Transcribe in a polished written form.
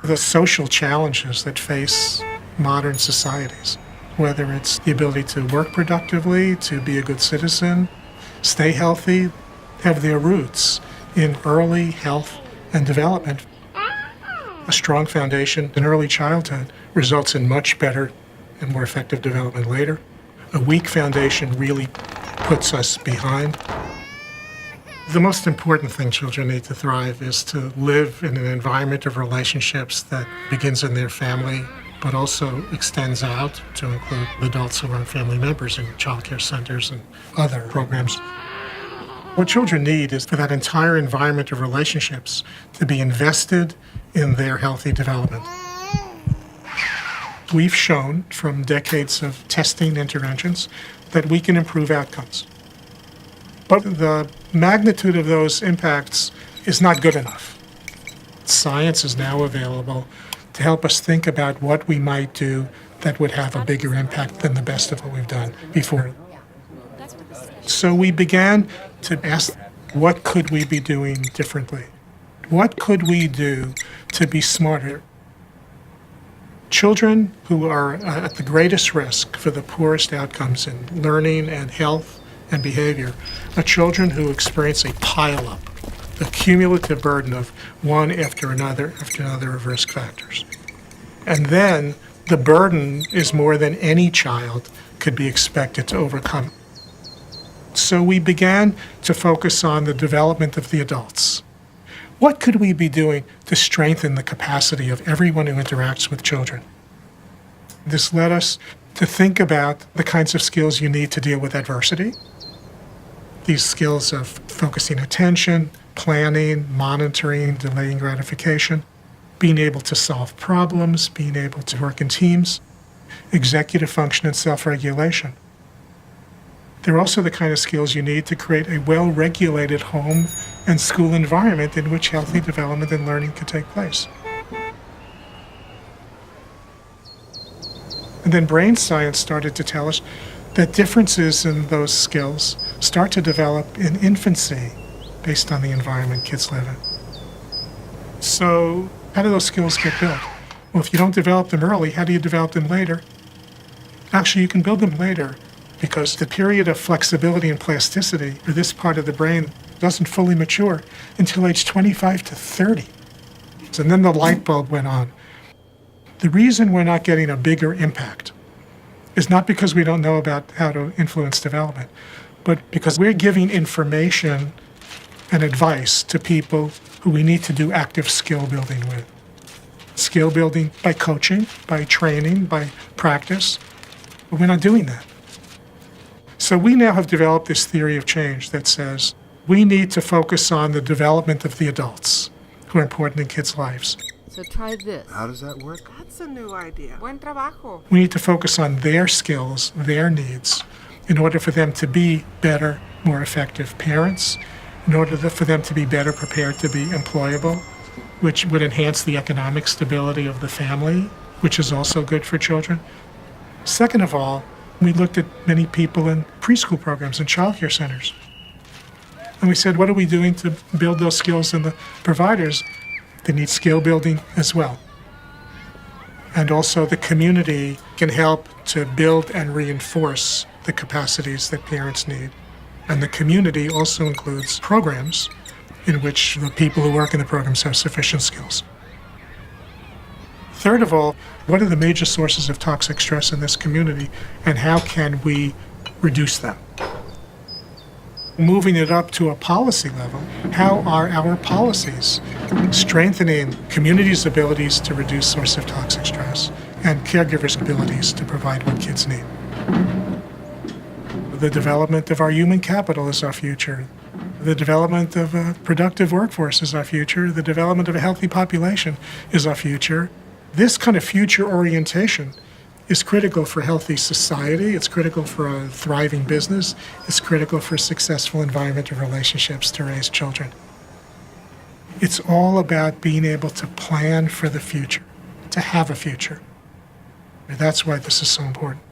The social challenges that face modern societies, whether it's the ability to work productively, to be a good citizen, stay healthy, have their roots in early health and development. A strong foundation in early childhood results in much better and more effective development later. A weak foundation really puts us behind. The most important thing children need to thrive is to live in an environment of relationships that begins in their family, but also extends out to include adults who are family members in child care centers and other programs. What children need is for that entire environment of relationships to be invested in their healthy development. We've shown from decades of testing interventions that we can improve outcomes. But the magnitude of those impacts is not good enough. Science is now available to help us think about what we might do that would have a bigger impact than the best of what we've done before. So we began to ask, what could we be doing differently? What could we do to be smarter? Children who are at the greatest risk for the poorest outcomes in learning and health and behavior are children who experience a pile-up, a cumulative burden of one after another of risk factors. And then the burden is more than any child could be expected to overcome. So we began to focus on the development of the adults. What could we be doing to strengthen the capacity of everyone who interacts with children? This led us to think about the kinds of skills you need to deal with adversity. These skills of focusing attention, planning, monitoring, delaying gratification, being able to solve problems, being able to work in teams, executive function and self-regulation. They're also the kind of skills you need to create a well-regulated home and school environment in which healthy development and learning can take place. And then brain science started to tell us that differences in those skills start to develop in infancy based on the environment kids live in. So how do those skills get built? Well, if you don't develop them early, how do you develop them later? Actually, you can build them later because the period of flexibility and plasticity for this part of the brain doesn't fully mature until age 25 to 30. And then the light bulb went on. The reason we're not getting a bigger impact is not because we don't know about how to influence development, but because we're giving information and advice to people who we need to do active skill building with. Skill building by coaching, by training, by practice, but we're not doing that. So we now have developed this theory of change that says we need to focus on the development of the adults who are important in kids' lives. So try this. How does that work? That's a new idea. Buen trabajo. We need to focus on their skills, their needs, in order for them to be better, more effective parents, in order for them to be better prepared to be employable, which would enhance the economic stability of the family, which is also good for children. Second of all, we looked at many people in preschool programs and child care centers. And we said, what are we doing to build those skills in the providers? They need skill building as well. And also the community can help to build and reinforce the capacities that parents need. And the community also includes programs in which the people who work in the programs have sufficient skills. Third of all, what are the major sources of toxic stress in this community and how can we reduce them? Moving it up to a policy level, how are our policies strengthening communities' abilities to reduce sources of toxic stress and caregivers' abilities to provide what kids need? The development of our human capital is our future. The development of a productive workforce is our future. The development of a healthy population is our future. This kind of future orientation is critical for a healthy society. It's critical for a thriving business. It's critical for a successful environment of relationships to raise children. It's all about being able to plan for the future, to have a future. That's why this is so important.